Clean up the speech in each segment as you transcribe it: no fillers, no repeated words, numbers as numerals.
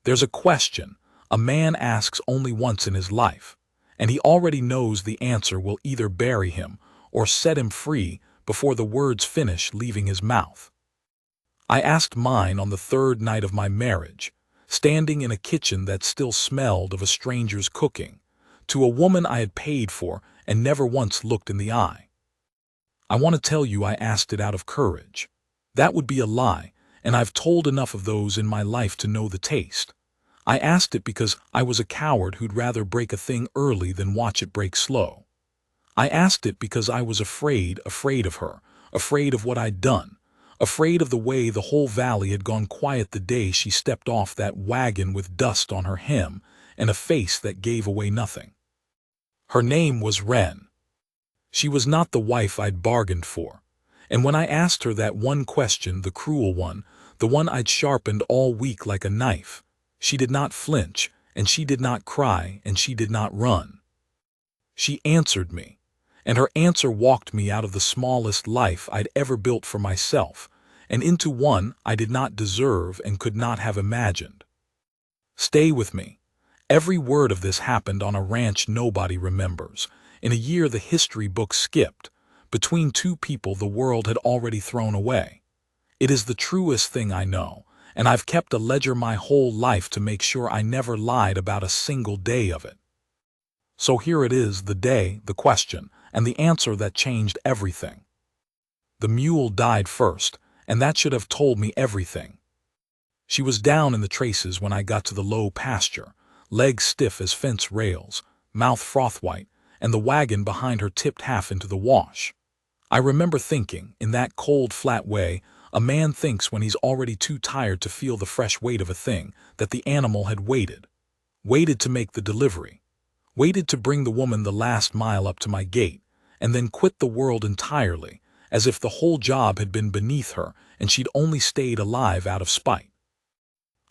There's a question a man asks only once in his life, and he already knows the answer will either bury him or set him free before the words finish leaving his mouth. I asked mine on the third night of my marriage, standing in a kitchen that still smelled of a stranger's cooking, to a woman I had paid for and never once looked in the eye. I want to tell you I asked it out of courage. That would be a lie, and I've told enough of those in my life to know the taste. I asked it because I was a coward who'd rather break a thing early than watch it break slow. I asked it because I was afraid of her, afraid of what I'd done, afraid of the way the whole valley had gone quiet the day she stepped off that wagon with dust on her hem and a face that gave away nothing. Her name was Wren. She was not the wife I'd bargained for, and when I asked her that one question, the cruel one, the one I'd sharpened all week like a knife, she did not flinch, and she did not cry, and she did not run. She answered me, and her answer walked me out of the smallest life I'd ever built for myself, and into one I did not deserve and could not have imagined. Stay with me. Every word of this happened on a ranch nobody remembers, in a year the history books skipped, between two people the world had already thrown away. It is the truest thing I know, and I've kept a ledger my whole life to make sure I never lied about a single day of it. So here it is, the day, the question, and the answer that changed everything. The mule died first, and that should have told me everything. She was down in the traces when I got to the low pasture, legs stiff as fence rails, mouth froth-white, and the wagon behind her tipped half into the wash. I remember thinking, in that cold, flat way a man thinks when he's already too tired to feel the fresh weight of a thing, that the animal had waited to make the delivery, waited to bring the woman the last mile up to my gate, and then quit the world entirely, as if the whole job had been beneath her and she'd only stayed alive out of spite.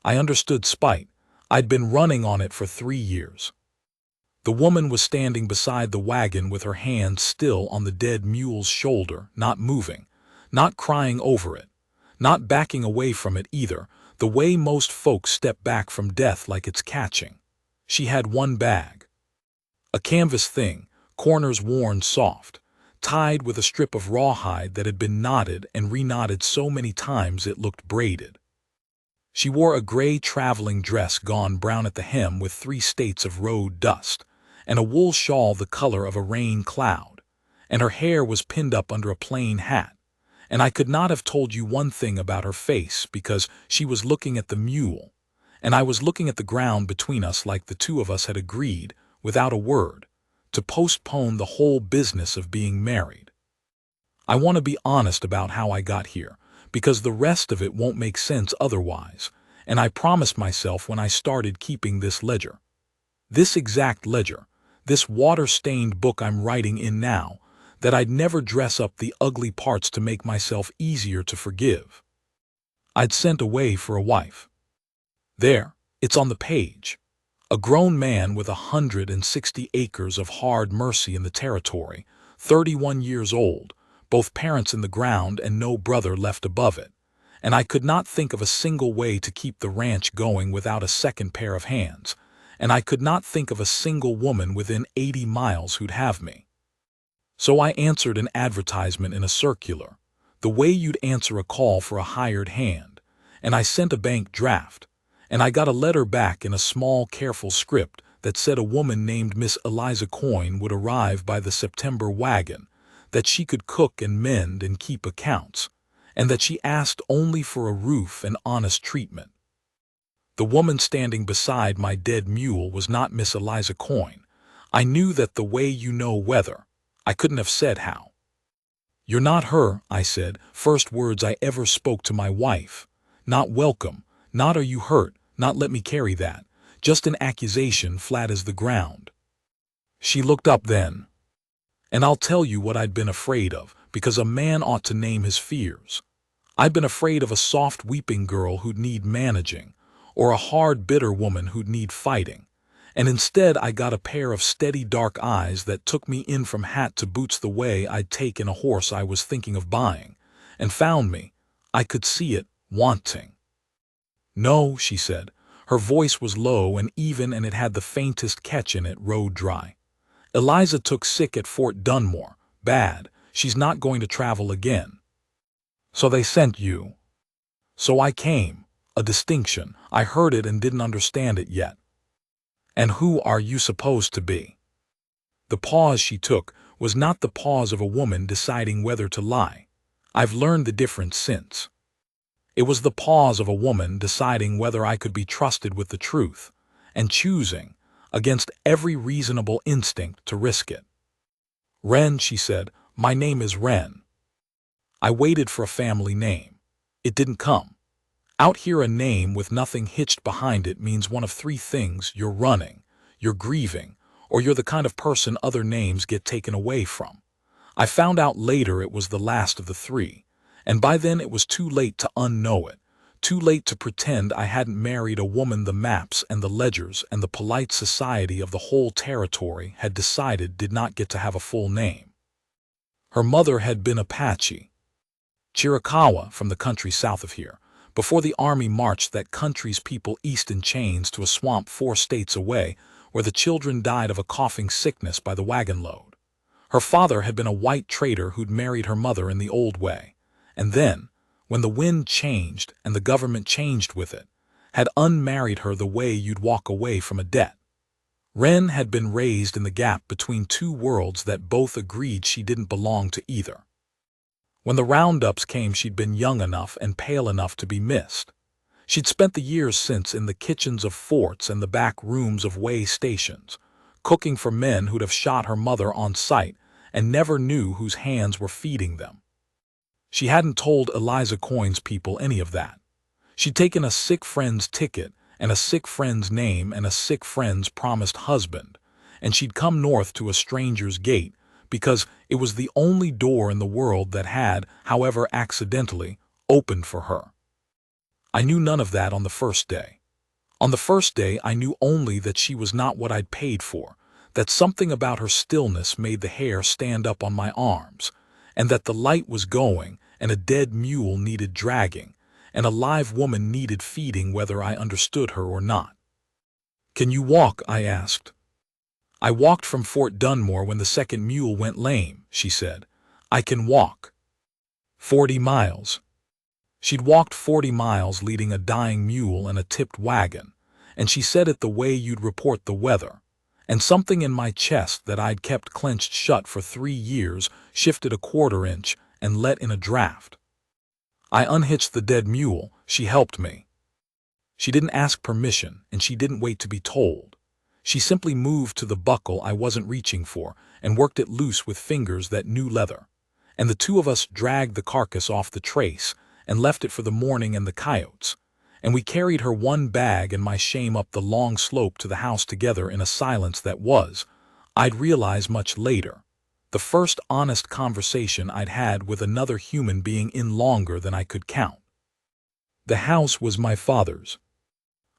I understood spite. I'd been running on it for 3 years. The woman was standing beside the wagon with her hand still on the dead mule's shoulder, not moving, not crying over it, not backing away from it either, the way most folks step back from death like it's catching. She had one bag. A canvas thing, corners worn soft, tied with a strip of rawhide that had been knotted and reknotted so many times it looked braided. She wore a gray traveling dress gone brown at the hem with 3 states of road dust, and a wool shawl the color of a rain cloud, and her hair was pinned up under a plain hat, and I could not have told you one thing about her face because she was looking at the mule, and I was looking at the ground between us like the two of us had agreed, without a word, to postpone the whole business of being married. I want to be honest about how I got here, because the rest of it won't make sense otherwise, and I promised myself when I started keeping this ledger. This exact ledger, this water-stained book I'm writing in now, that I'd never dress up the ugly parts to make myself easier to forgive. I'd sent away for a wife. There, it's on the page. A grown man with 160 acres of hard mercy in the territory, 31 years old, both parents in the ground and no brother left above it, and I could not think of a single way to keep the ranch going without a second pair of hands, and I could not think of a single woman within 80 miles who'd have me. So I answered an advertisement in a circular, the way you'd answer a call for a hired hand, and I sent a bank draft, and I got a letter back in a small, careful script that said a woman named Miss Eliza Coyne would arrive by the September wagon, that she could cook and mend and keep accounts, and that she asked only for a roof and honest treatment. The woman standing beside my dead mule was not Miss Eliza Coyne. I knew that the way you know weather. I couldn't have said how. "You're not her," I said, first words I ever spoke to my wife. Not welcome, not are you hurt, not let me carry that, just an accusation flat as the ground. She looked up then. And I'll tell you what I'd been afraid of, because a man ought to name his fears. I'd been afraid of a soft weeping girl who'd need managing, or a hard bitter woman who'd need fighting, and instead I got a pair of steady dark eyes that took me in from hat to boots the way I'd taken a horse I was thinking of buying, and found me, I could see it, wanting. "No," she said, Her voice was low and even, and it had the faintest catch in it, road dry. "Eliza took sick at Fort Dunmore. Bad. She's not going to travel again." "So they sent you." "So I came." A distinction. I heard it and didn't understand it yet. "And who are you supposed to be?" The pause she took was not the pause of a woman deciding whether to lie. I've learned the difference since. It was the pause of a woman deciding whether I could be trusted with the truth, and choosing, against every reasonable instinct, to risk it. "Wren," she said. "My name is Wren." I waited for a family name. It didn't come. Out here, a name with nothing hitched behind it means one of three things: you're running, you're grieving, or you're the kind of person other names get taken away from. I found out later it was the last of the three, and by then it was too late to unknow it, too late to pretend I hadn't married a woman the maps and the ledgers and the polite society of the whole territory had decided did not get to have a full name. Her mother had been Apache, Chiricahua, from the country south of here, before the army marched that country's people east in chains to a swamp 4 states away, where the children died of a coughing sickness by the wagon load. Her father had been a white trader who'd married her mother in the old way, and then, when the wind changed and the government changed with it, had unmarried her the way you'd walk away from a debt. Wren had been raised in the gap between two worlds that both agreed she didn't belong to either. When the roundups came, she'd been young enough and pale enough to be missed. She'd spent the years since in the kitchens of forts and the back rooms of way stations, cooking for men who'd have shot her mother on sight and never knew whose hands were feeding them. She hadn't told Eliza Coyne's people any of that. She'd taken a sick friend's ticket and a sick friend's name and a sick friend's promised husband, and she'd come north to a stranger's gate because it was the only door in the world that had, however accidentally, opened for her. I knew none of that on the first day. On the first day, I knew only that she was not what I'd paid for, that something about her stillness made the hair stand up on my arms, and that the light was going, and a dead mule needed dragging, and a live woman needed feeding, whether I understood her or not. "Can you walk?" I asked. "I walked from Fort Dunmore when the second mule went lame," she said. "I can walk." 40 miles. She'd walked 40 miles leading a dying mule and a tipped wagon, and she said it the way you'd report the weather, and something in my chest that I'd kept clenched shut for 3 years shifted a 1/4 inch and let in a draft. I unhitched the dead mule. She helped me. She didn't ask permission, and she didn't wait to be told. She simply moved to the buckle I wasn't reaching for and worked it loose with fingers that knew leather, and the two of us dragged the carcass off the trace and left it for the morning and the coyotes, and we carried her one bag and my shame up the long slope to the house together in a silence that was, I'd realize much later, the first honest conversation I'd had with another human being in longer than I could count. The house was my father's.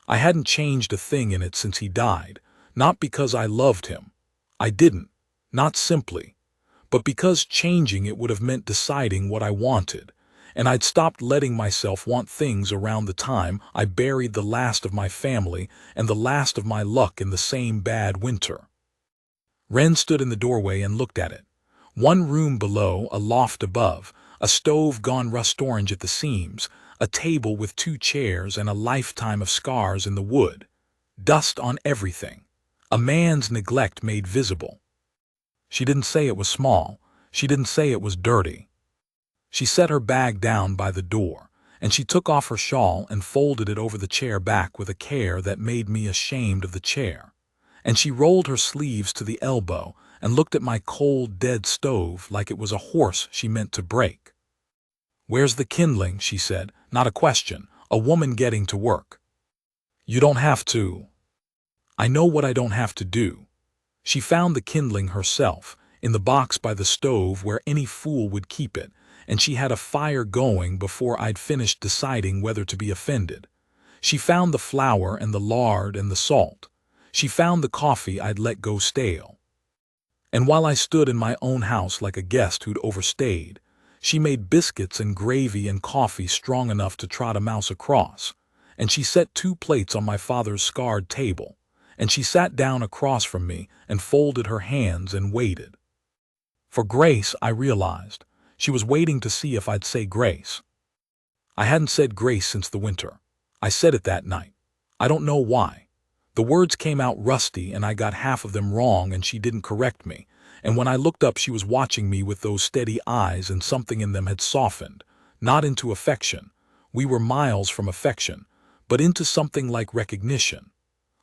I hadn't changed a thing in it since he died, not because I loved him. I didn't, not simply, but because changing it would have meant deciding what I wanted, and I'd stopped letting myself want things around the time I buried the last of my family and the last of my luck in the same bad winter. Wren stood in the doorway and looked at it. One room below, a loft above, a stove gone rust-orange at the seams, a table with 2 chairs and a lifetime of scars in the wood. Dust on everything. A man's neglect made visible. She didn't say it was small. She didn't say it was dirty. She set her bag down by the door, and she took off her shawl and folded it over the chair back with a care that made me ashamed of the chair. And she rolled her sleeves to the elbow and looked at my cold, dead stove like it was a horse she meant to break. "Where's the kindling?" she said, not a question, a woman getting to work. "You don't have to." "I know what I don't have to do." She found the kindling herself, in the box by the stove where any fool would keep it, and she had a fire going before I'd finished deciding whether to be offended. She found the flour and the lard and the salt. She found the coffee I'd let go stale. And while I stood in my own house like a guest who'd overstayed, she made biscuits and gravy and coffee strong enough to trot a mouse across, and she set 2 plates on my father's scarred table, and she sat down across from me and folded her hands and waited. For grace, I realized. She was waiting to see if I'd say grace. I hadn't said grace since the winter. I said it that night. I don't know why. The words came out rusty and I got half of them wrong and she didn't correct me. And when I looked up, she was watching me with those steady eyes and something in them had softened, not into affection. We were miles from affection, but into something like recognition.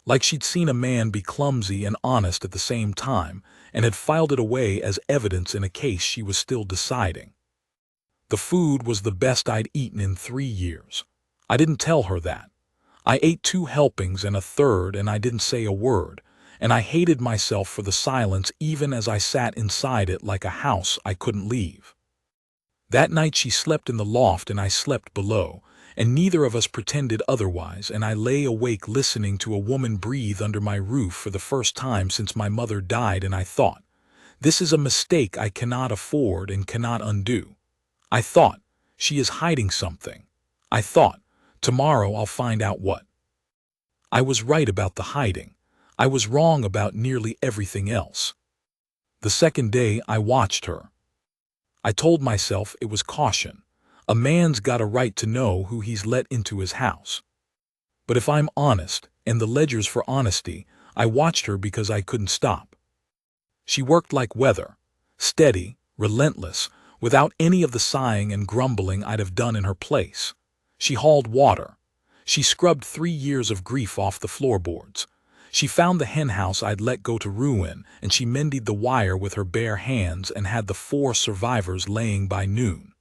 Like she'd seen a man be clumsy and honest at the same time and had filed it away as evidence in a case she was still deciding. The food was the best I'd eaten in 3 years. I didn't tell her that. I ate 2 helpings and a third and I didn't say a word, and I hated myself for the silence even as I sat inside it like a house I couldn't leave. That night she slept in the loft and I slept below, and neither of us pretended otherwise, and I lay awake listening to a woman breathe under my roof for the first time since my mother died, and I thought, this is a mistake I cannot afford and cannot undo. I thought, she is hiding something. I thought, tomorrow I'll find out what. I was right about the hiding. I was wrong about nearly everything else. The second day I watched her. I told myself it was caution. A man's got a right to know who he's let into his house. But if I'm honest, and the ledger's for honesty, I watched her because I couldn't stop. She worked like weather, steady, relentless, without any of the sighing and grumbling I'd have done in her place. She hauled water. She scrubbed 3 years of grief off the floorboards. She found the henhouse I'd let go to ruin, and she mended the wire with her bare hands and had the 4 survivors laying by noon.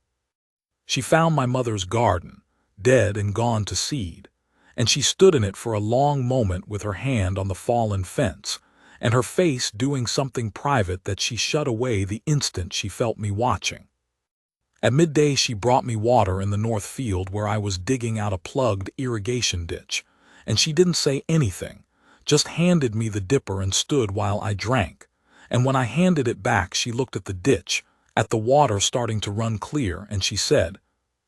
She found my mother's garden, dead and gone to seed, and she stood in it for a long moment with her hand on the fallen fence, and her face doing something private that she shut away the instant she felt me watching. At midday she brought me water in the north field where I was digging out a plugged irrigation ditch, and she didn't say anything, just handed me the dipper and stood while I drank, and when I handed it back she looked at the ditch, at the water starting to run clear, and she said,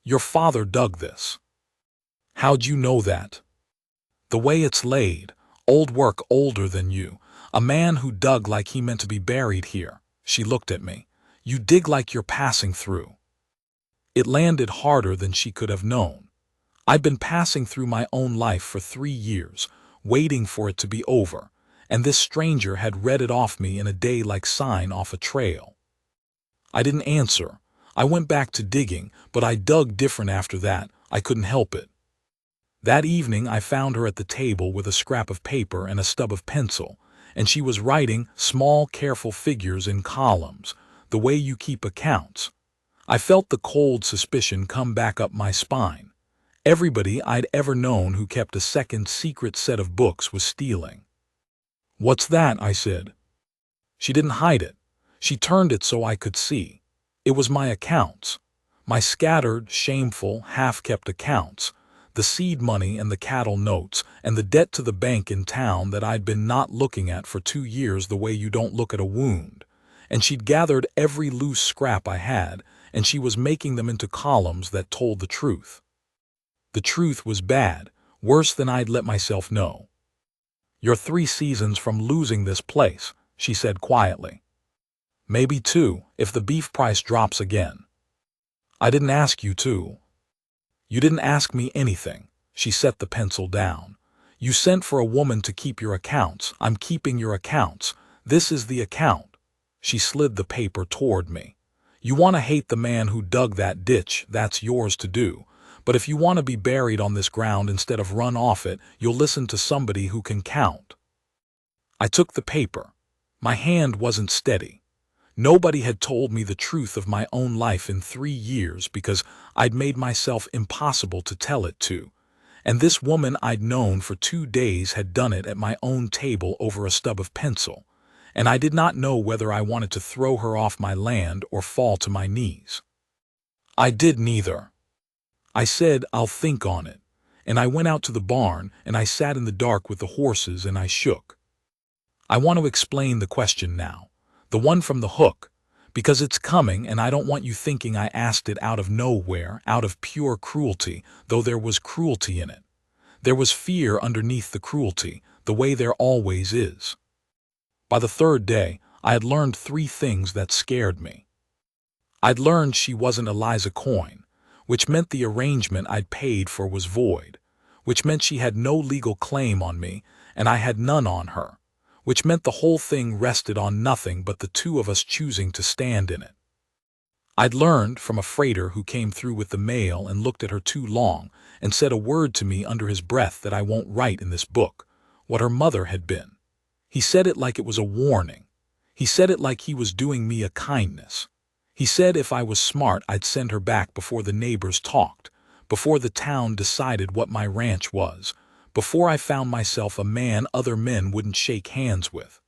"Your father dug this." "How'd you know that?" "The way it's laid, old work older than you, a man who dug like he meant to be buried here." She looked at me. "You dig like you're passing through." It landed harder than she could have known. I'd been passing through my own life for 3 years, waiting for it to be over, and this stranger had read it off me in a day like sign off a trail. I didn't answer. I went back to digging, but I dug different after that. I couldn't help it. That evening I found her at the table with a scrap of paper and a stub of pencil, and she was writing small, careful figures in columns, the way you keep accounts. I felt the cold suspicion come back up my spine. Everybody I'd ever known who kept a second secret set of books was stealing. "What's that?" I said. She didn't hide it. She turned it so I could see. It was my accounts. My scattered, shameful, half-kept accounts. The seed money and the cattle notes, and the debt to the bank in town that I'd been not looking at for 2 years the way you don't look at a wound. And she'd gathered every loose scrap I had, and she was making them into columns that told the truth. The truth was bad, worse than I'd let myself know. "You're 3 seasons from losing this place," she said quietly. "Maybe 2, if the beef price drops again." "I didn't ask you to." "You didn't ask me anything." She set the pencil down. "You sent for a woman to keep your accounts. I'm keeping your accounts. This is the account." She slid the paper toward me. "You want to hate the man who dug that ditch, that's yours to do. But if you want to be buried on this ground instead of run off it, you'll listen to somebody who can count." I took the paper. My hand wasn't steady. Nobody had told me the truth of my own life in 3 years because I'd made myself impossible to tell it to. And this woman I'd known for 2 days had done it at my own table over a stub of pencil. And I did not know whether I wanted to throw her off my land or fall to my knees. I did neither. I said, "I'll think on it." And I went out to the barn and I sat in the dark with the horses and I shook. I want to explain the question now, the one from the hook, because it's coming and I don't want you thinking I asked it out of nowhere, out of pure cruelty, though there was cruelty in it. There was fear underneath the cruelty, the way there always is. By the third day, I had learned 3 things that scared me. I'd learned she wasn't Eliza Coyne, which meant the arrangement I'd paid for was void, which meant she had no legal claim on me and I had none on her, which meant the whole thing rested on nothing but the 2 of us choosing to stand in it. I'd learned from a freighter who came through with the mail and looked at her too long and said a word to me under his breath that I won't write in this book, what her mother had been. He said it like it was a warning. He said it like he was doing me a kindness. He said if I was smart I'd send her back before the neighbors talked, before the town decided what my ranch was, before I found myself a man other men wouldn't shake hands with.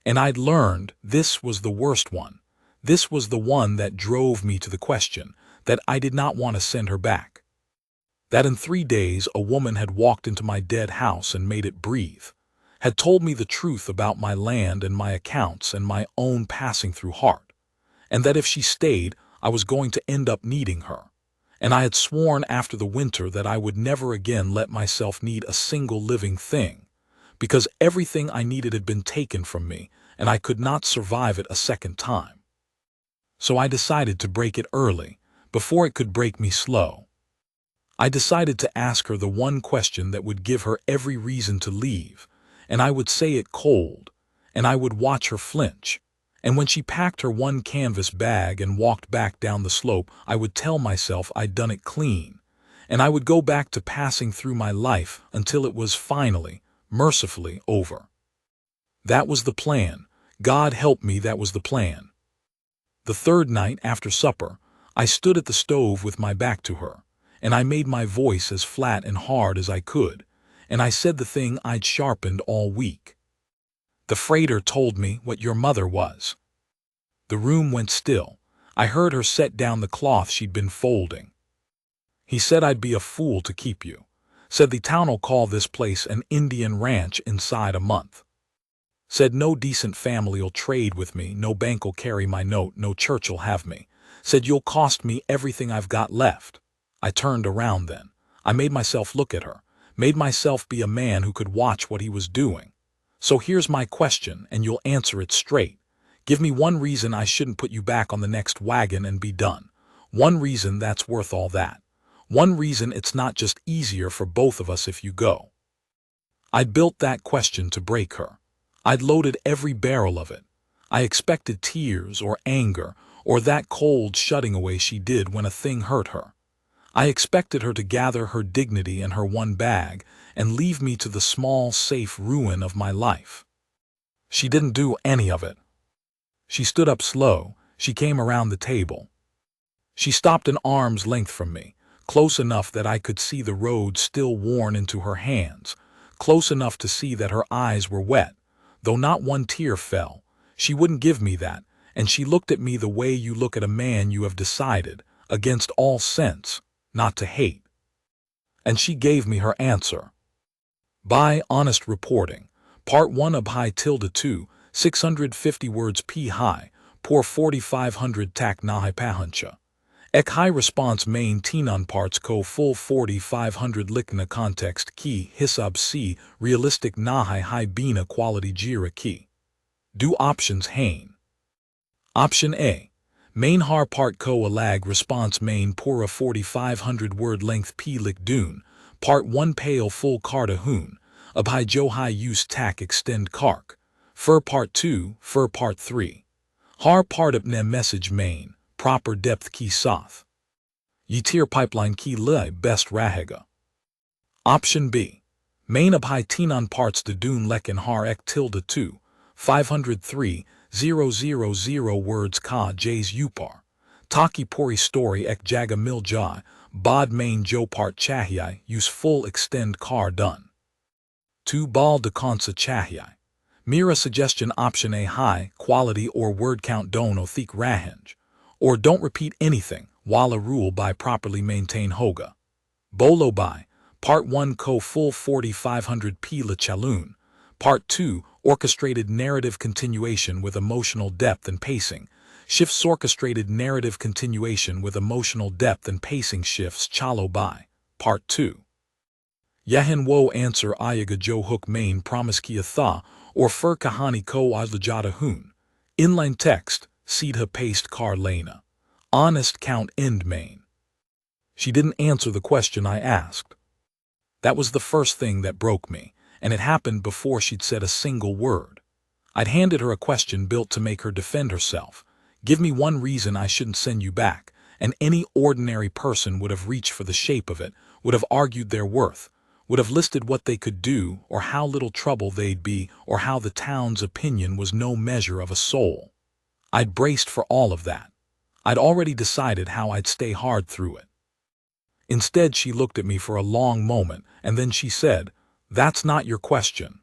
And I'd learned this was the worst one. This was the one that drove me to the question that I did not want to send her back. That in 3 days a woman had walked into my dead house and made it breathe, had told me the truth about my land and my accounts and my own passing through heart, and that if she stayed, I was going to end up needing her. And I had sworn after the winter that I would never again let myself need a single living thing, because everything I needed had been taken from me, and I could not survive it a second time. So I decided to break it early, before it could break me slow. I decided to ask her the one question that would give her every reason to leave, and I would say it cold, and I would watch her flinch. And when she packed her one canvas bag and walked back down the slope, I would tell myself I'd done it clean, and I would go back to passing through my life until it was finally, mercifully over. That was the plan. God help me, that was the plan. The third night after supper, I stood at the stove with my back to her, and I made my voice as flat and hard as I could, and I said the thing I'd sharpened all week. The freighter told me what your mother was. The room went still. I heard her set down the cloth she'd been folding. He said I'd be a fool to keep you. Said the town'll call this place an Indian ranch inside a month. Said no decent family'll trade with me, no bank'll carry my note, no church'll have me. Said you'll cost me everything I've got left. I turned around then. I made myself look at her, made myself be a man who could watch what he was doing. So here's my question, and you'll answer it straight. Give me one reason I shouldn't put you back on the next wagon and be done. One reason that's worth all that. One reason it's not just easier for both of us if you go. I'd built that question to break her. I'd loaded every barrel of it. I expected tears or anger or that cold shutting away she did when a thing hurt her. I expected her to gather her dignity in her one bag and leave me to the small, safe ruin of my life. She didn't do any of it. She stood up slow. She came around the table. She stopped an arm's length from me, close enough that I could see the road still worn into her hands, close enough to see that her eyes were wet, though not one tear fell. She wouldn't give me that, and she looked at me the way you look at a man you have decided, against all sense, not to hate. And she gave me her answer. By honest reporting, Part 1 Abhai tilde 2, 650 words p high, por 4500 tak nahi pahancha. Ek high response main tinan parts ko full 4500 likna context key hisab c realistic nahi high bina quality jira key. Do options hain. Option A. Main har part ko alag response main pura 4500 word length p lik dune, part 1 pale full karta hoon, abhai jo high use tak extend kark, fur part 2, fur part 3. Har part up ne message main, proper depth key soth. Yitir pipeline key li best rahega. Option B. Main abhai tinan parts de dune lek in har ek tilde 2, 503,000 words ka jays upar. Taki pori story ek jaga mil jai, bod main jo part chahyai use full extend car done. 2 bal de konsa chahyai. Mira suggestion option A high quality or word count don othik rahanj. Or don't repeat anything, wala rule by properly maintain hoga. Bolo by, part 1 ko full 4500 p la chaloon, part 2 orchestrated narrative continuation with emotional depth and pacing, shifts orchestrated narrative continuation with emotional depth and pacing shifts chalo by, part 2. Yahin wo answer ayaga jo hook main promise kia tha, or fur kahani ko azlajata hoon. Inline text, seedha paste kar lena. Honest count end main. She didn't answer the question I asked. That was the first thing that broke me, and it happened before she'd said a single word. I'd handed her a question built to make her defend herself. Give me one reason I shouldn't send you back, and any ordinary person would have reached for the shape of it, would have argued their worth, would have listed what they could do, or how little trouble they'd be, or how the town's opinion was no measure of a soul. I'd braced for all of that. I'd already decided how I'd stay hard through it. Instead, she looked at me for a long moment, and then she said, "That's not your question."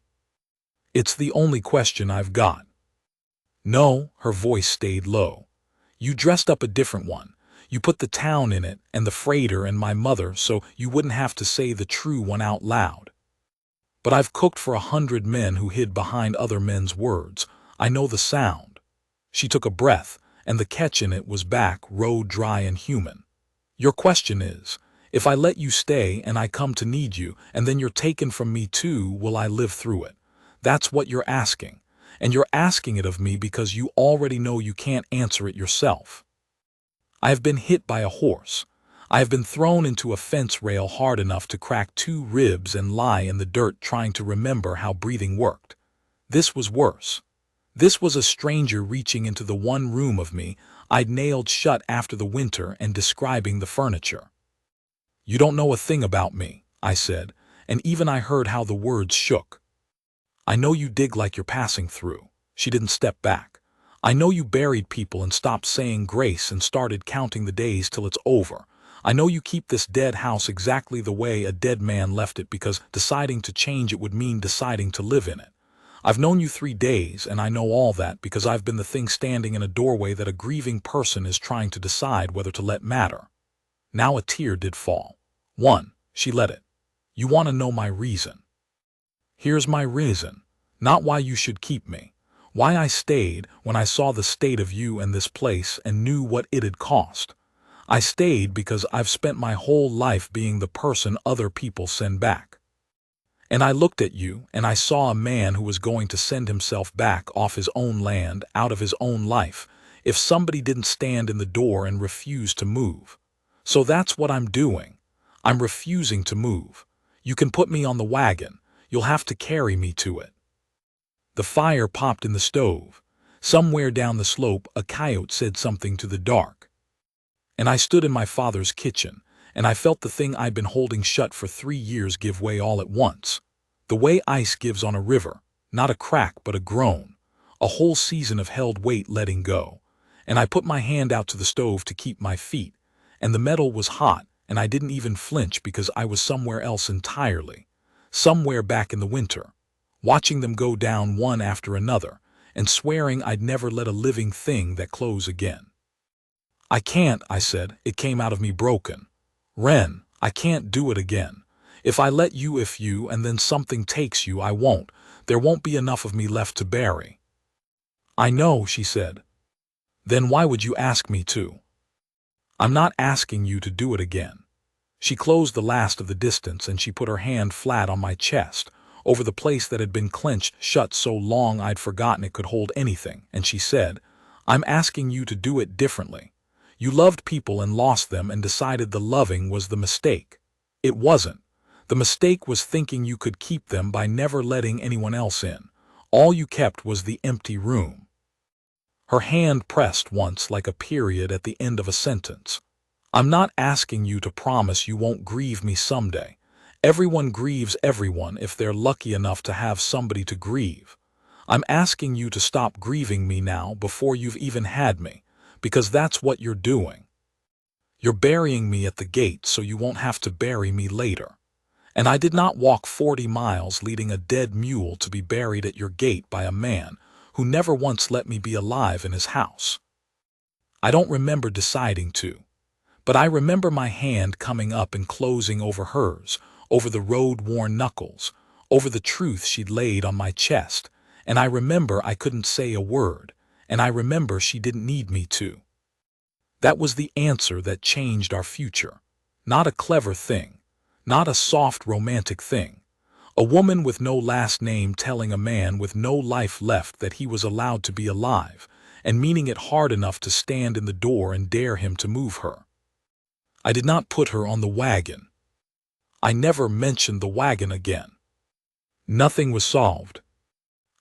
"It's the only question I've got." "No," her voice stayed low. "You dressed up a different one. You put the town in it, and the freighter and my mother, so you wouldn't have to say the true one out loud. But I've cooked for 100 men who hid behind other men's words. I know the sound." She took a breath, and the catch in it was back, raw, dry, and human. "Your question is, if I let you stay and I come to need you, and then you're taken from me too, will I live through it? That's what you're asking. And you're asking it of me because you already know you can't answer it yourself. I have been hit by a horse. I have been thrown into a fence rail hard enough to crack 2 ribs and lie in the dirt trying to remember how breathing worked. This was worse. This was a stranger reaching into the one room of me I'd nailed shut after the winter and describing the furniture. You don't know a thing about me, I said, and even I heard how the words shook. I know you dig like you're passing through. She didn't step back. I know you buried people and stopped saying grace and started counting the days till it's over. I know you keep this dead house exactly the way a dead man left it because deciding to change it would mean deciding to live in it. I've known you 3 days, and I know all that because I've been the thing standing in a doorway that a grieving person is trying to decide whether to let matter. Now a tear did fall. One, she let it. You want to know my reason. Here's my reason. Not why you should keep me. Why I stayed when I saw the state of you and this place and knew what it'd cost. I stayed because I've spent my whole life being the person other people send back. And I looked at you and I saw a man who was going to send himself back off his own land, out of his own life, if somebody didn't stand in the door and refuse to move. So that's what I'm doing. I'm refusing to move. You can put me on the wagon. You'll have to carry me to it. The fire popped in the stove. Somewhere down the slope, a coyote said something to the dark. And I stood in my father's kitchen, and I felt the thing I'd been holding shut for 3 years give way all at once. The way ice gives on a river, not a crack but a groan. A whole season of held weight letting go. And I put my hand out to the stove to keep my feet, and the metal was hot, and I didn't even flinch because I was somewhere else entirely. Somewhere back in the winter, watching them go down one after another, and swearing I'd never let a living thing that close again. I can't, I said, it came out of me broken. Ren, I can't do it again. If I let you, and then something takes you, I won't. There won't be enough of me left to bury. I know, she said. Then why would you ask me to? I'm not asking you to do it again. She closed the last of the distance and she put her hand flat on my chest, over the place that had been clenched shut so long I'd forgotten it could hold anything, and she said, I'm asking you to do it differently. You loved people and lost them and decided the loving was the mistake. It wasn't. The mistake was thinking you could keep them by never letting anyone else in. All you kept was the empty room. Her hand pressed once like a period at the end of a sentence. I'm not asking you to promise you won't grieve me someday. Everyone grieves everyone if they're lucky enough to have somebody to grieve. I'm asking you to stop grieving me now before you've even had me, because that's what you're doing. You're burying me at the gate so you won't have to bury me later. And I did not walk 40 miles leading a dead mule to be buried at your gate by a man who never once let me be alive in his house. I don't remember deciding to, but I remember my hand coming up and closing over hers, over the road-worn knuckles, over the truth she'd laid on my chest, and I remember I couldn't say a word, and I remember she didn't need me to. That was the answer that changed our future. Not a clever thing, not a soft romantic thing. A woman with no last name telling a man with no life left that he was allowed to be alive, and meaning it hard enough to stand in the door and dare him to move her. I did not put her on the wagon. I never mentioned the wagon again. Nothing was solved.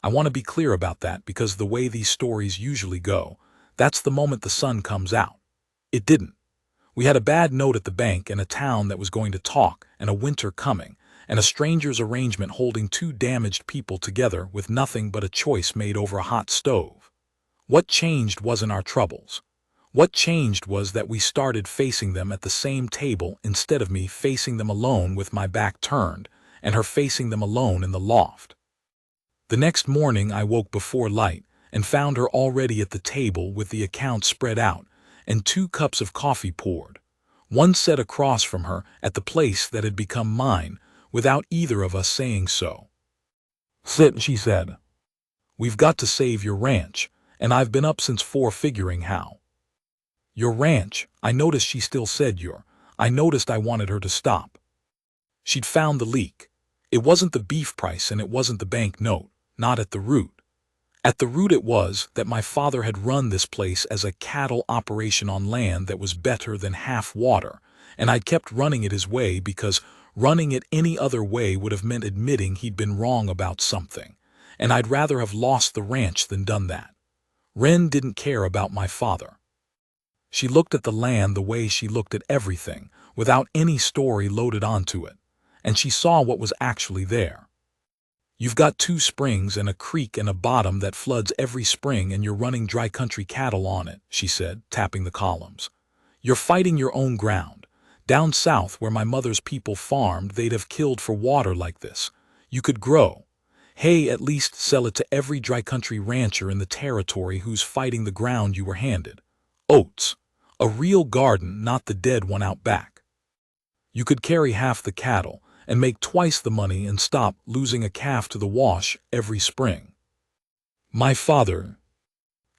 I want to be clear about that because the way these stories usually go, that's the moment the sun comes out. It didn't. We had a bad note at the bank and a town that was going to talk and a winter coming and a stranger's arrangement holding two damaged people together with nothing but a choice made over a hot stove. What changed wasn't our troubles. What changed was that we started facing them at the same table instead of me facing them alone with my back turned and her facing them alone in the loft. The next morning I woke before light and found her already at the table with the accounts spread out and 2 cups of coffee poured, one set across from her at the place that had become mine without either of us saying so. "Sit," she said. "We've got to save your ranch, and I've been up since 4 figuring how." "Your ranch," I noticed she still said your. I noticed I wanted her to stop. She'd found the leak. It wasn't the beef price and it wasn't the bank note, not at the root. At the root it was that my father had run this place as a cattle operation on land that was better than half water, and I'd kept running it his way because running it any other way would have meant admitting he'd been wrong about something, and I'd rather have lost the ranch than done that. Wren didn't care about my father. She looked at the land the way she looked at everything, without any story loaded onto it, and she saw what was actually there. "You've got 2 springs and a creek and a bottom that floods every spring and you're running dry country cattle on it," she said, tapping the columns. "You're fighting your own ground. Down south where my mother's people farmed, they'd have killed for water like this. You could grow. Hay, at least sell it to every dry country rancher in the territory who's fighting the ground you were handed. Oats. A real garden, not the dead one out back. You could carry half the cattle and make twice the money and stop losing a calf to the wash every spring." "My father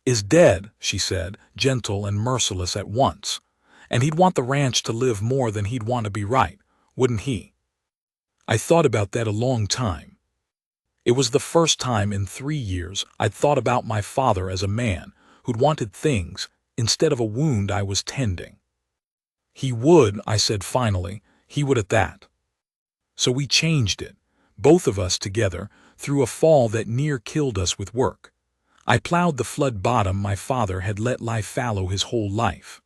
is dead," she said, gentle and merciless at once. "And he'd want the ranch to live more than he'd want to be right, wouldn't he?" I thought about that a long time. It was the first time in 3 years I'd thought about my father as a man who'd wanted things instead of a wound I was tending. "He would," I said finally, "he would at that." So we changed it, both of us together, through a fall that near killed us with work. I plowed the flood bottom my father had let lie fallow his whole life.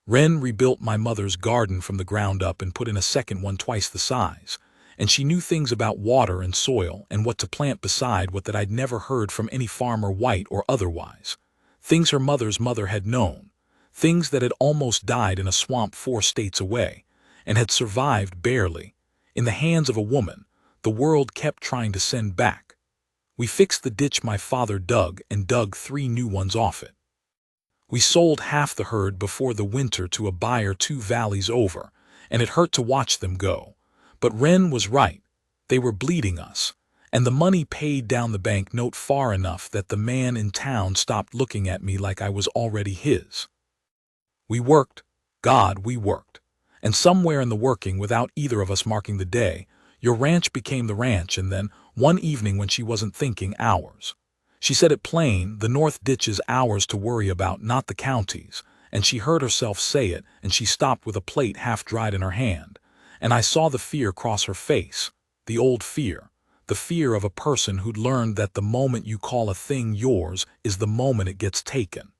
Wren rebuilt my mother's garden from the ground up and put in a second one twice the size, and she knew things about water and soil and what to plant beside what that I'd never heard from any farmer, white or otherwise. Things her mother's mother had known, things that had almost died in a swamp 4 states away, and had survived barely, in the hands of a woman the world kept trying to send back. We fixed the ditch my father dug and dug 3 new ones off it. We sold half the herd before the winter to a buyer 2 valleys over, and it hurt to watch them go. But Wren was right. They were bleeding us, and the money paid down the bank note far enough that the man in town stopped looking at me like I was already his. We worked. God, we worked. And somewhere in the working, without either of us marking the day, your ranch became the ranch, and then, one evening when she wasn't thinking, ours. She said it plain, the north ditch is ours to worry about, not the county's, and she heard herself say it, and she stopped with a plate half dried in her hand, and I saw the fear cross her face, the old fear, the fear of a person who'd learned that the moment you call a thing yours is the moment it gets taken.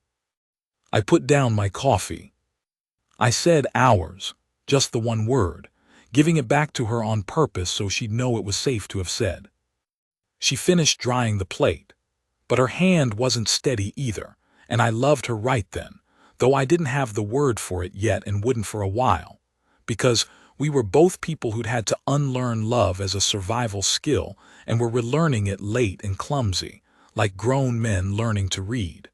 I put down my coffee. I said ours. Just the one word, giving it back to her on purpose so she'd know it was safe to have said. She finished drying the plate, but her hand wasn't steady either, and I loved her right then, though I didn't have the word for it yet and wouldn't for a while, because we were both people who'd had to unlearn love as a survival skill and were relearning it late and clumsy, like grown men learning to read.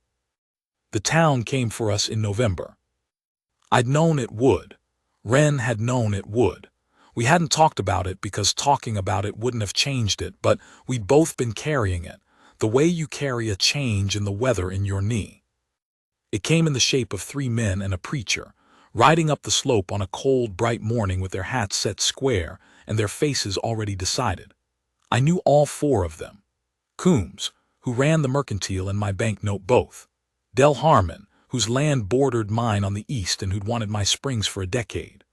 The town came for us in November. I'd known it would. Wren had known it would. We hadn't talked about it because talking about it wouldn't have changed it, but we'd both been carrying it, the way you carry a change in the weather in your knee. It came in the shape of 3 men and a preacher. riding up the slope on a cold, bright morning with their hats set square and their faces already decided. I knew all four of them. Coombs, who ran the mercantile and my banknote both. Del Harmon, whose land bordered mine on the east and who'd wanted my springs for a decade.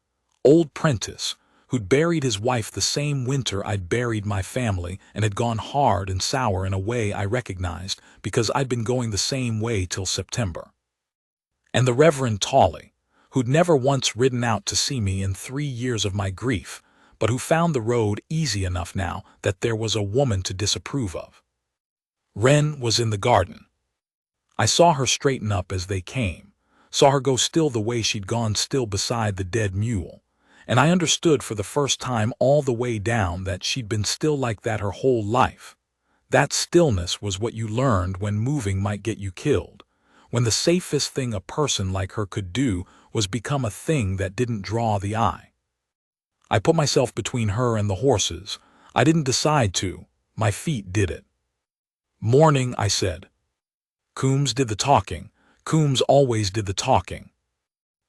Old Prentice, who'd buried his wife the same winter I'd buried my family and had gone hard and sour in a way I recognized because I'd been going the same way till September. And the Reverend Tawley, who'd never once ridden out to see me in 3 years of my grief, but who found the road easy enough now that there was a woman to disapprove of. Wren was in the garden. I saw her straighten up as they came, saw her go still the way she'd gone still beside the dead mule, and I understood for the first time all the way down that she'd been still like that her whole life. That stillness was what you learned when moving might get you killed, when the safest thing a person like her could do was become a thing that didn't draw the eye. I put myself between her and the horses. I didn't decide to. My feet did it. "Morning," I said. Coombs did the talking. Coombs always did the talking.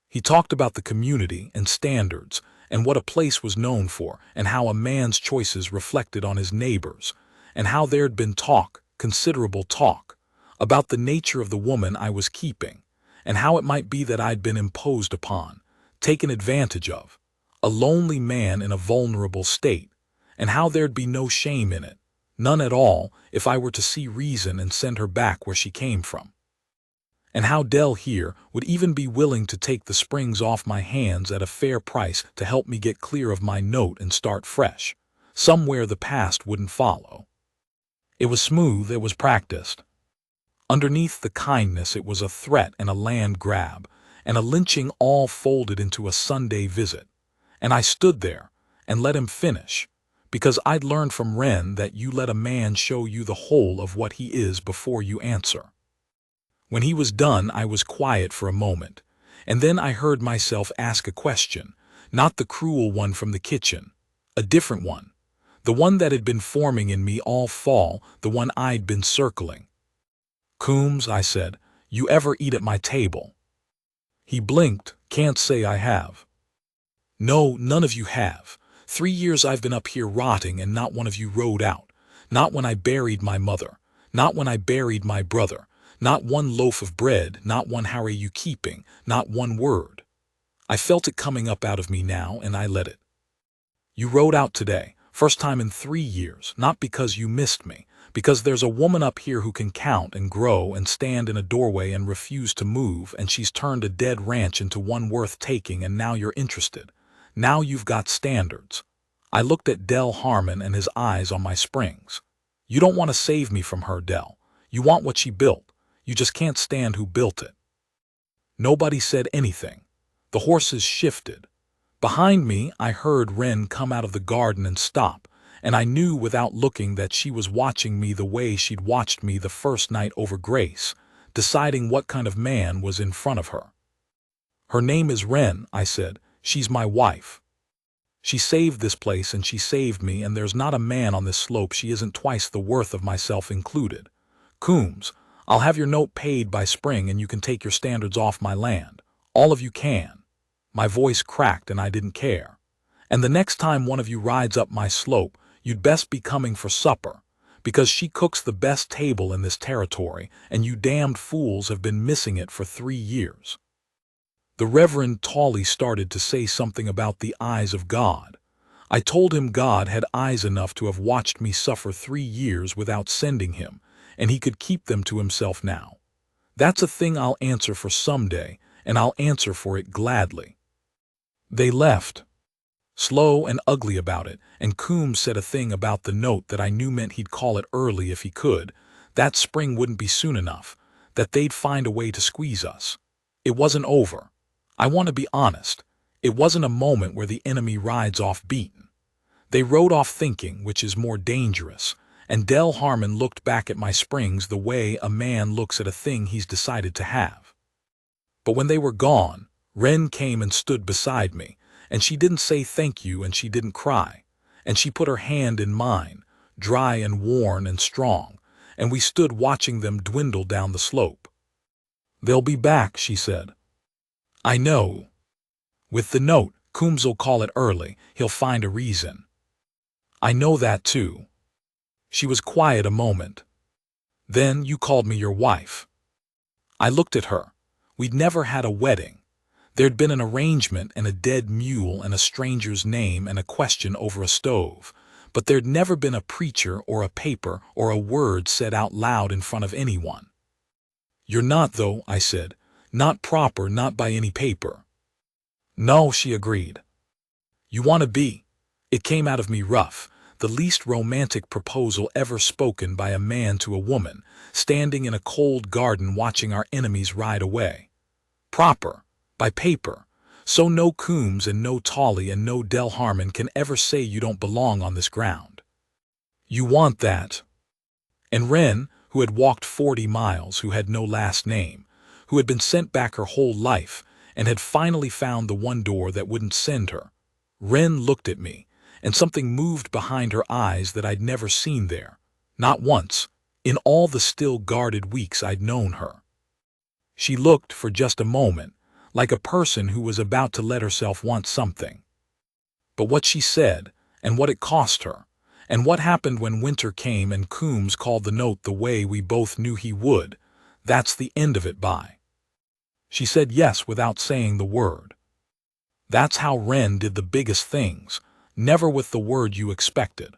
He talked about the community and standards and what a place was known for and how a man's choices reflected on his neighbors and how there'd been talk, considerable talk, about the nature of the woman I was keeping and how it might be that I'd been imposed upon, taken advantage of, a lonely man in a vulnerable state, and how there'd be no shame in it, none at all, if I were to see reason and send her back where she came from. And how Del here would even be willing to take the springs off my hands at a fair price to help me get clear of my note and start fresh, somewhere the past wouldn't follow. It was smooth, it was practiced. Underneath the kindness it was a threat and a land grab, and a lynching all folded into a Sunday visit. And I stood there and let him finish, because I'd learned from Wren that you let a man show you the whole of what he is before you answer. When he was done, I was quiet for a moment, and then I heard myself ask a question, not the cruel one from the kitchen, a different one, the one that had been forming in me all fall, the one I'd been circling. "Coombs," I said, "you ever eat at my table?" He blinked. "Can't say I have." "No, none of you have. 3 years I've been up here rotting and not one of you rode out. Not when I buried my mother. Not when I buried my brother. Not one loaf of bread. Not one how are you keeping. Not one word." I felt it coming up out of me now, and I let it. "You rode out today. First time in 3 years. Not because you missed me. Because there's a woman up here who can count and grow and stand in a doorway and refuse to move, and she's turned a dead ranch into one worth taking, and now you're interested. Now you've got standards." I looked at Del Harmon and his eyes on my springs. "You don't want to save me from her, Del. You want what she built. You just can't stand who built it." Nobody said anything. The horses shifted. Behind me, I heard Wren come out of the garden and stop, and I knew without looking that she was watching me the way she'd watched me the first night over Grace, deciding what kind of man was in front of her. "Her name is Wren," I said. "She's my wife. She saved this place and she saved me, and there's not a man on this slope she isn't twice the worth of, myself included. Coombs, I'll have your note paid by spring and you can take your standards off my land. All of you can." My voice cracked and I didn't care. "And the next time one of you rides up my slope, you'd best be coming for supper, because she cooks the best table in this territory, and you damned fools have been missing it for 3 years. The Reverend Tawley started to say something about the eyes of God. I told him God had eyes enough to have watched me suffer 3 years without sending him, and he could keep them to himself now. That's a thing I'll answer for someday, and I'll answer for it gladly. They left, slow and ugly about it, and Coombs said a thing about the note that I knew meant he'd call it early if he could, that spring wouldn't be soon enough, that they'd find a way to squeeze us. It wasn't over. I want to be honest. It wasn't a moment where the enemy rides off beaten. They rode off thinking, which is more dangerous, and Del Harmon looked back at my springs the way a man looks at a thing he's decided to have. But when they were gone, Wren came and stood beside me, and she didn't say thank you and she didn't cry, and she put her hand in mine, dry and worn and strong, and we stood watching them dwindle down the slope. "They'll be back," she said. "I know." With the note, Coombs'll call it early. He'll find a reason. I know that too. She was quiet a moment. Then you called me your wife. I looked at her. We'd never had a wedding. There'd been an arrangement and a dead mule and a stranger's name and a question over a stove. But there'd never been a preacher or a paper or a word said out loud in front of anyone. You're not, though, I said. Not proper, not by any paper. No, she agreed. You want to be? It came out of me rough, the least romantic proposal ever spoken by a man to a woman, standing in a cold garden watching our enemies ride away. Proper, by paper, so no Coombs and no Tolly and no Del Harmon can ever say you don't belong on this ground. You want that. And Wren, who had walked 40 miles, who had no last name, who had been sent back her whole life, and had finally found the one door that wouldn't send her. Wren looked at me, and something moved behind her eyes that I'd never seen there. Not once, in all the still guarded weeks I'd known her. She looked for just a moment, like a person who was about to let herself want something. But what she said, and what it cost her, and what happened when winter came and Coombs called the note the way we both knew he would, that's the end of it by. She said yes without saying the word. That's how Wren did the biggest things, never with the word you expected.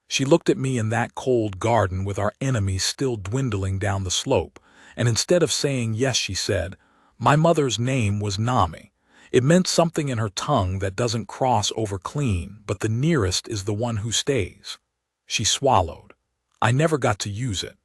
She looked at me in that cold garden with our enemies still dwindling down the slope, and instead of saying yes, she said, my mother's name was Nami. It meant something in her tongue that doesn't cross over clean, but the nearest is the one who stays. She swallowed. I never got to use it.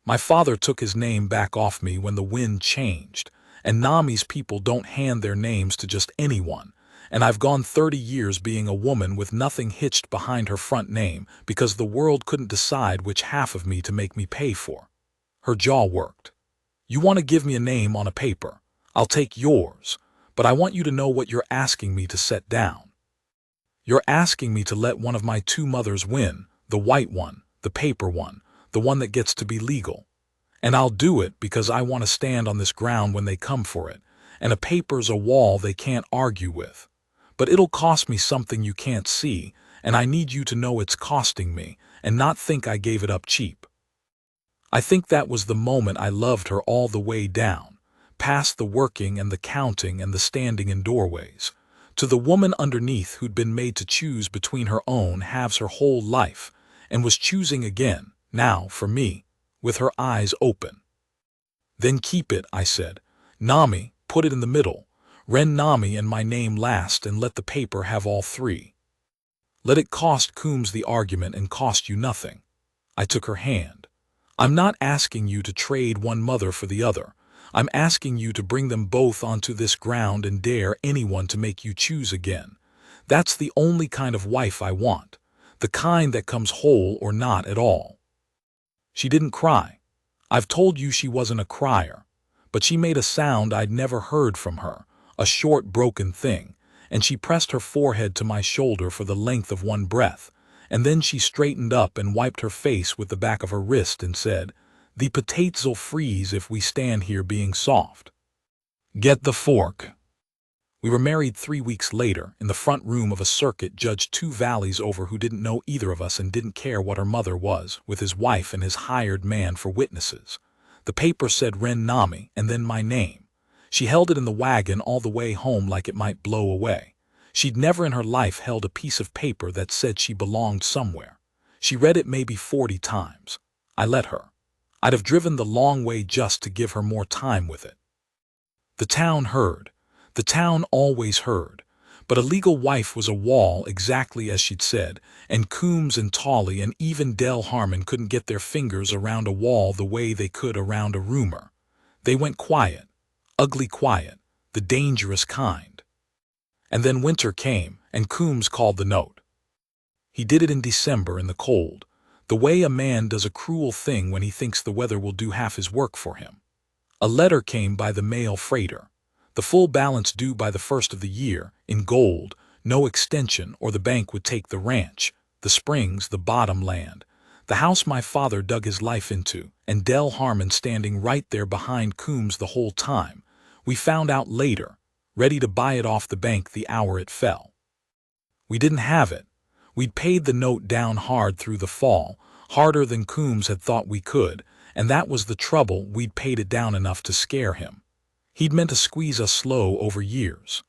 My father took his name back off me when the wind changed, and Nami's people don't hand their names to just anyone, and I've gone 30 years being a woman with nothing hitched behind her front name because the world couldn't decide which half of me to make me pay for. Her jaw worked. You want to give me a name on a paper. I'll take yours, but I want you to know what you're asking me to set down. You're asking me to let one of my two mothers win, the white one, the paper one, the one that gets to be legal. And I'll do it because I want to stand on this ground when they come for it, and a paper's a wall they can't argue with. But it'll cost me something you can't see, and I need you to know it's costing me, and not think I gave it up cheap. I think that was the moment I loved her all the way down, past the working and the counting and the standing in doorways, to the woman underneath who'd been made to choose between her own halves her whole life, and was choosing again, now, for me, with her eyes open. Then keep it, I said. Nami, put it in the middle. Wren Nami and my name last, and let the paper have all three. Let it cost Coombs the argument and cost you nothing. I took her hand. I'm not asking you to trade one mother for the other. I'm asking you to bring them both onto this ground and dare anyone to make you choose again. That's the only kind of wife I want, the kind that comes whole or not at all. She didn't cry. I've told you she wasn't a crier, but she made a sound I'd never heard from her, a short broken thing, and she pressed her forehead to my shoulder for the length of one breath, and then she straightened up and wiped her face with the back of her wrist and said, "The potates'll freeze if we stand here being soft. Get the fork." We were married 3 weeks later in the front room of a circuit judge 2 valleys over who didn't know either of us and didn't care what her mother was, with his wife and his hired man for witnesses. The paper said Wren Nami and then my name. She held it in the wagon all the way home like it might blow away. She'd never in her life held a piece of paper that said she belonged somewhere. She read it maybe 40 times. I let her. I'd have driven the long way just to give her more time with it. The town heard. The town always heard. But a legal wife was a wall exactly as she'd said, and Coombs and Tolly and even Del Harmon couldn't get their fingers around a wall the way they could around a rumor. They went quiet, ugly quiet, the dangerous kind. And then winter came, and Coombs called the note. He did it in December in the cold, the way a man does a cruel thing when he thinks the weather will do half his work for him. A letter came by the mail freighter. The full balance due by the 1st of the year, in gold, no extension, or the bank would take the ranch, the springs, the bottom land, the house my father dug his life into, and Del Harmon standing right there behind Coombs the whole time. We found out later. ready to buy it off the bank the hour it fell. We didn't have it. We'd paid the note down hard through the fall, harder than Coombs had thought we could, and that was the trouble. We'd paid it down enough to scare him. He'd meant to squeeze us slow over years.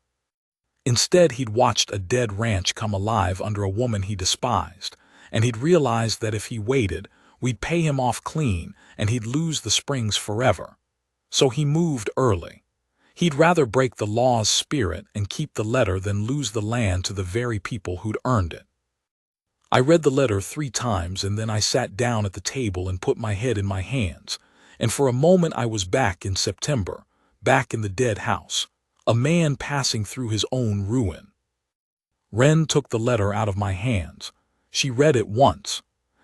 Instead, he'd watched a dead ranch come alive under a woman he despised, and he'd realized that if he waited, we'd pay him off clean and he'd lose the Springs forever. So he moved early. He'd rather break the law's spirit and keep the letter than lose the land to the very people who'd earned it. I read the letter 3 times, and then I sat down at the table and put my head in my hands, and for a moment I was back in September, back in the dead house, a man passing through his own ruin. Wren took the letter out of my hands. She read it once,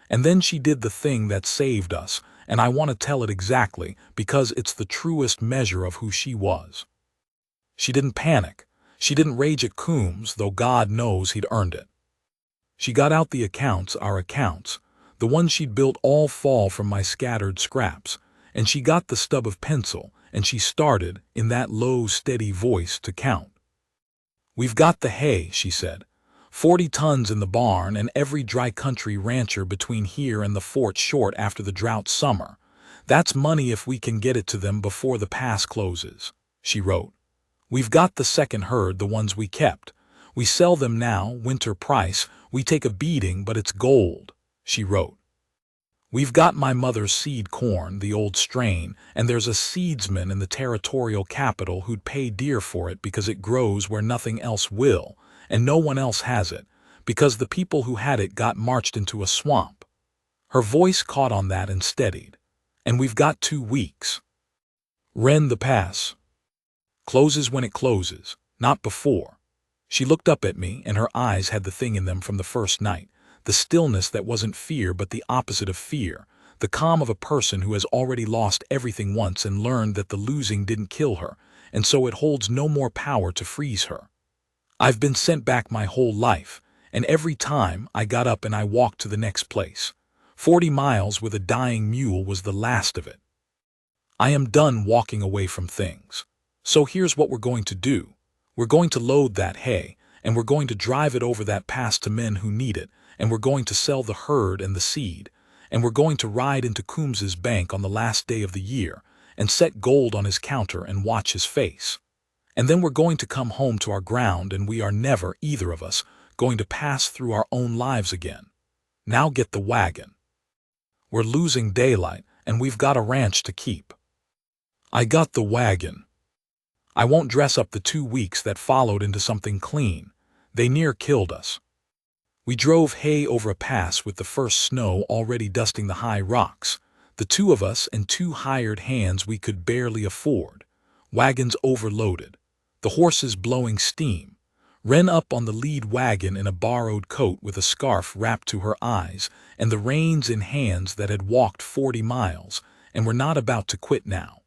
and then she did the thing that saved us, and I want to tell it exactly because it's the truest measure of who she was. She didn't panic. She didn't rage at Coombs, though God knows he'd earned it. She got out the accounts, our accounts, the ones she'd built all fall from my scattered scraps, and she got the stub of pencil, and she started, in that low, steady voice, to count. "We've got the hay," she said. 40 tons in the barn, and every dry country rancher between here and the fort short after the drought summer. That's money if we can get it to them before the pass closes," she wrote. "We've got the second herd, the ones we kept. We sell them now, winter price. We take a beating, but it's gold," she wrote. "We've got my mother's seed corn, the old strain, and there's a seedsman in the territorial capital who'd pay dear for it because it grows where nothing else will, and no one else has it, because the people who had it got marched into a swamp." Her voice caught on that and steadied. "And we've got 2 weeks. Wren, the pass closes when it closes, not before." She looked up at me, and her eyes had the thing in them from the first night, the stillness that wasn't fear but the opposite of fear, the calm of a person who has already lost everything once and learned that the losing didn't kill her, and so it holds no more power to freeze her. "I've been sent back my whole life, and every time I got up and I walked to the next place. 40 miles with a dying mule was the last of it. I am done walking away from things. So here's what we're going to do. We're going to load that hay, and we're going to drive it over that pass to men who need it, and we're going to sell the herd and the seed, and we're going to ride into Coombs's bank on the last day of the year and set gold on his counter and watch his face. And then we're going to come home to our ground, and we are never, either of us, going to pass through our own lives again. Now get the wagon. We're losing daylight, and we've got a ranch to keep." I got the wagon. I won't dress up the 2 weeks that followed into something clean. They near killed us. We drove hay over a pass with the first snow already dusting the high rocks, the 2 of us and 2 hired hands we could barely afford, wagons overloaded, the horses blowing steam, Wren up on the lead wagon in a borrowed coat with a scarf wrapped to her eyes, and the reins in hands that had walked 40 miles and were not about to quit now.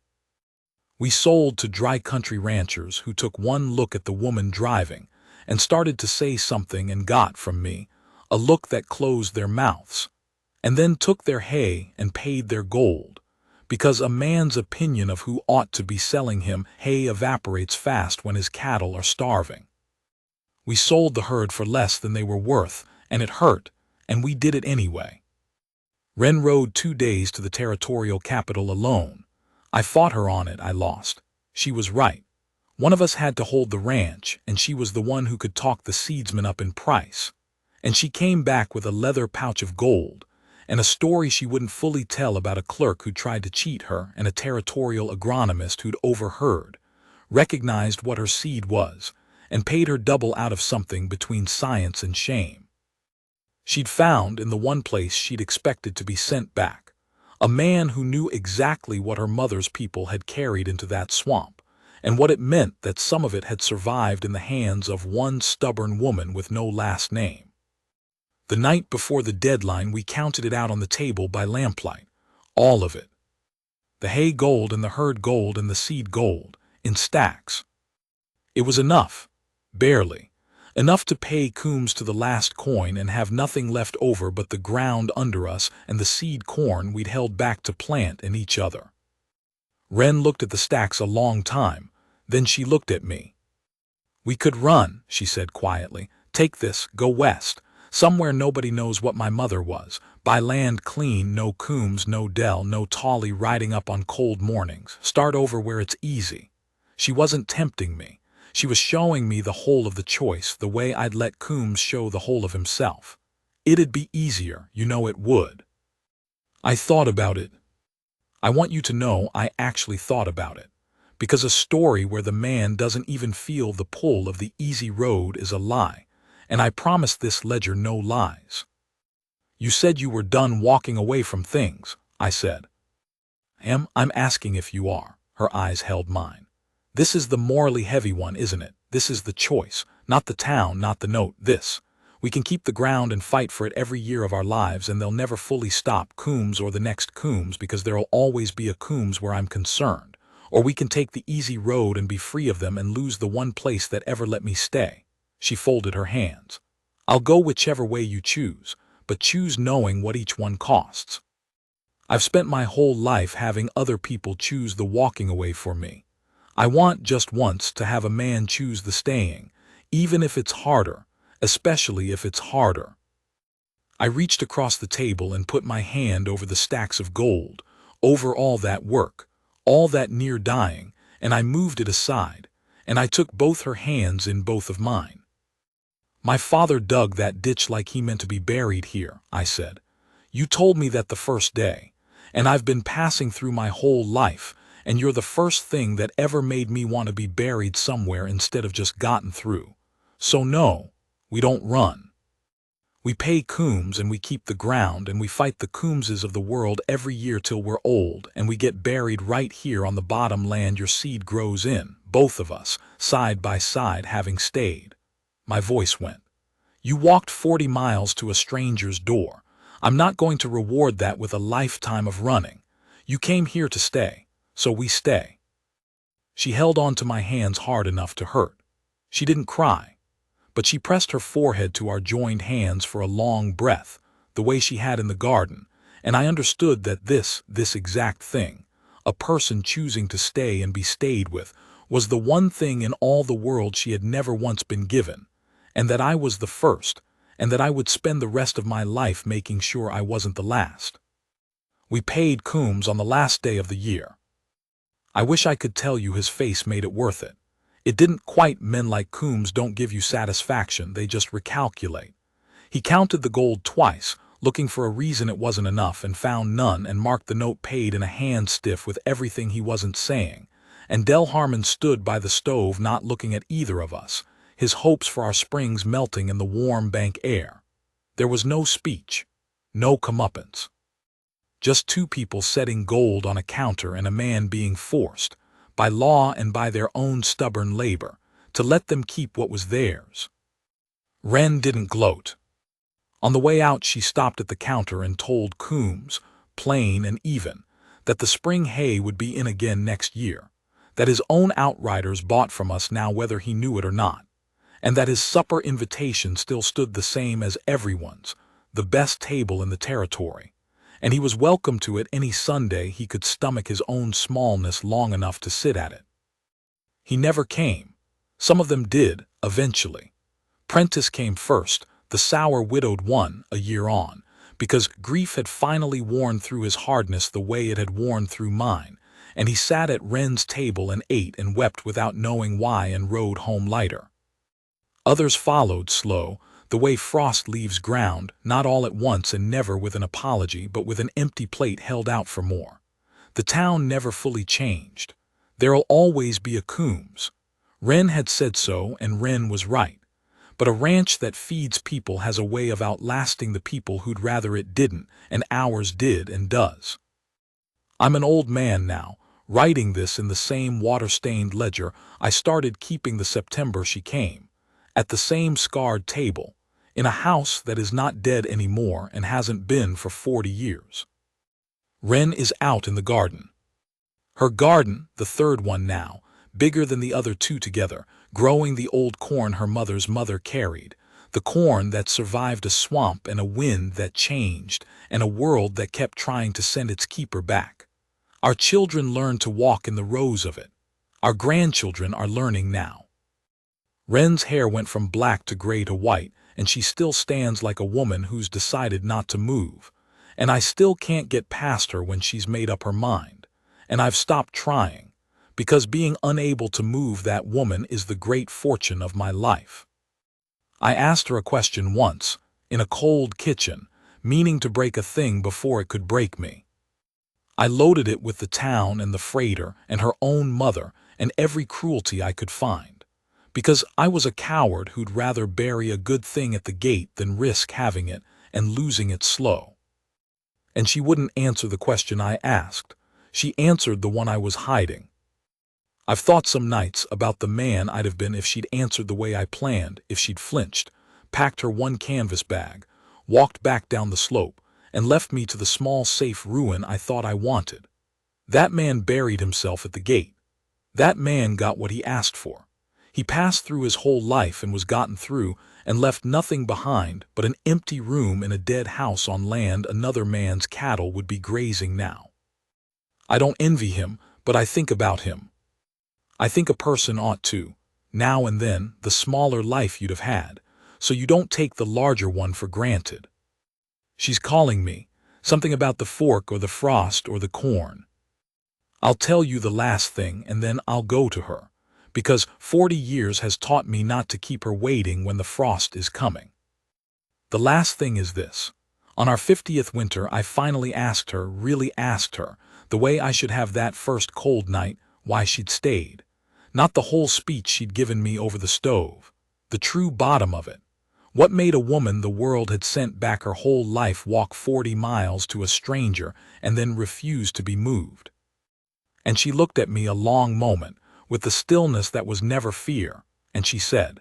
We sold to dry country ranchers who took one look at the woman driving and started to say something and got from me a look that closed their mouths, and then took their hay and paid their gold, because a man's opinion of who ought to be selling him hay evaporates fast when his cattle are starving. We sold the herd for less than they were worth, and it hurt, and we did it anyway. Wren rode 2 days to the territorial capital alone. I fought her on it, I lost. She was right. One of us had to hold the ranch, and she was the one who could talk the seedsman up in price. And she came back with a leather pouch of gold, and a story she wouldn't fully tell about a clerk who tried to cheat her and a territorial agronomist who'd overheard, recognized what her seed was, and paid her double out of something between science and shame. She'd found, in the one place she'd expected to be sent back, a man who knew exactly what her mother's people had carried into that swamp, and what it meant that some of it had survived in the hands of one stubborn woman with no last name. The night before the deadline, we counted it out on the table by lamplight, all of it. The hay gold and the herd gold and the seed gold, in stacks. It was enough, barely. Enough to pay Coombs to the last coin and have nothing left over but the ground under us and the seed corn we'd held back to plant in each other. Wren looked at the stacks a long time, then she looked at me. We could run, she said quietly. Take this, go west. Somewhere nobody knows what my mother was. By land clean, no Coombs, no Dell, no Tolly riding up on cold mornings. Start over where it's easy. She wasn't tempting me. She was showing me the whole of the choice, the way I'd let Coombs show the whole of himself. It'd be easier, you know it would. I thought about it. I want you to know I actually thought about it. Because a story where the man doesn't even feel the pull of the easy road is a lie, and I promised this ledger no lies. You said you were done walking away from things, I said. I'm asking if you are. Her eyes held mine. This is the morally heavy one, isn't it? This is the choice, not the town, not the note, this. We can keep the ground and fight for it every year of our lives, and they'll never fully stop Coombs or the next Coombs, because there'll always be a Coombs where I'm concerned. Or we can take the easy road and be free of them and lose the one place that ever let me stay. She folded her hands. I'll go whichever way you choose, but choose knowing what each one costs. I've spent my whole life having other people choose the walking away for me. I want just once to have a man choose the staying, even if it's harder, especially if it's harder. I reached across the table and put my hand over the stacks of gold, over all that work, all that near dying, and I moved it aside, and I took both her hands in both of mine. My father dug that ditch like he meant to be buried here, I said. You told me that the first day, and I've been passing through my whole life, and you're the first thing that ever made me want to be buried somewhere instead of just gotten through. So no, we don't run. We pay Coombs and we keep the ground, and we fight the Coomses of the world every year till we're old, and we get buried right here on the bottom land your seed grows in, both of us, side by side, having stayed. My voice went. You walked 40 miles to a stranger's door. I'm not going to reward that with a lifetime of running. You came here to stay, so we stay. She held on to my hands hard enough to hurt. She didn't cry, but she pressed her forehead to our joined hands for a long breath, the way she had in the garden, and I understood that this exact thing, a person choosing to stay and be stayed with, was the one thing in all the world she had never once been given, and that I was the first, and that I would spend the rest of my life making sure I wasn't the last. We paid Coombs on the last day of the year. I wish I could tell you his face made it worth it. It didn't quite. Men like Coombs don't give you satisfaction, they just recalculate. He counted the gold twice, looking for a reason it wasn't enough, and found none, and marked the note paid in a hand stiff with everything he wasn't saying. And Del Harmon stood by the stove not looking at either of us, his hopes for our springs melting in the warm bank air. There was no speech, no comeuppance. Just two people setting gold on a counter and a man being forced, by law and by their own stubborn labor, to let them keep what was theirs. Wren didn't gloat. On the way out she stopped at the counter and told Coombs, plain and even, that the spring hay would be in again next year, that his own outriders bought from us now whether he knew it or not, and that his supper invitation still stood the same as everyone's, the best table in the territory, and he was welcome to it any Sunday he could stomach his own smallness long enough to sit at it. He never came. Some of them did, eventually. Prentice came first, the sour widowed one, a year on, because grief had finally worn through his hardness the way it had worn through mine, and he sat at Wren's table and ate and wept without knowing why and rode home lighter. Others followed, slow, the way frost leaves ground, not all at once and never with an apology, but with an empty plate held out for more. The town never fully changed. There'll always be a Coombs. Wren had said so, and Wren was right. But a ranch that feeds people has a way of outlasting the people who'd rather it didn't, and ours did and does. I'm an old man now, writing this in the same water-stained ledger I started keeping the September she came, at the same scarred table, in a house that is not dead anymore and hasn't been for 40 years. Wren is out in the garden. Her garden, the third one now, bigger than the other two together, growing the old corn her mother's mother carried, the corn that survived a swamp and a wind that changed and a world that kept trying to send its keeper back. Our children learned to walk in the rows of it. Our grandchildren are learning now. Wren's hair went from black to gray to white, and she still stands like a woman who's decided not to move. And I still can't get past her when she's made up her mind. And I've stopped trying, because being unable to move that woman is the great fortune of my life. I asked her a question once, in a cold kitchen, meaning to break a thing before it could break me. I loaded it with the town and the freighter and her own mother and every cruelty I could find, because I was a coward who'd rather bury a good thing at the gate than risk having it and losing it slow. And she wouldn't answer the question I asked. She answered the one I was hiding. I've thought some nights about the man I'd have been if she'd answered the way I planned, if she'd flinched, packed her one canvas bag, walked back down the slope, and left me to the small safe ruin I thought I wanted. That man buried himself at the gate. That man got what he asked for. He passed through his whole life and was gotten through and left nothing behind but an empty room in a dead house on land another man's cattle would be grazing now. I don't envy him, but I think about him. I think a person ought to, now and then, the smaller life you'd have had, so you don't take the larger one for granted. She's calling me, something about the fork or the frost or the corn. I'll tell you the last thing and then I'll go to her, because 40 years has taught me not to keep her waiting when the frost is coming. The last thing is this. On our 50th winter I finally asked her, really asked her, the way I should have that first cold night, why she'd stayed. Not the whole speech she'd given me over the stove. The true bottom of it. What made a woman the world had sent back her whole life walk 40 miles to a stranger and then refuse to be moved? And she looked at me a long moment, with the stillness that was never fear, and she said,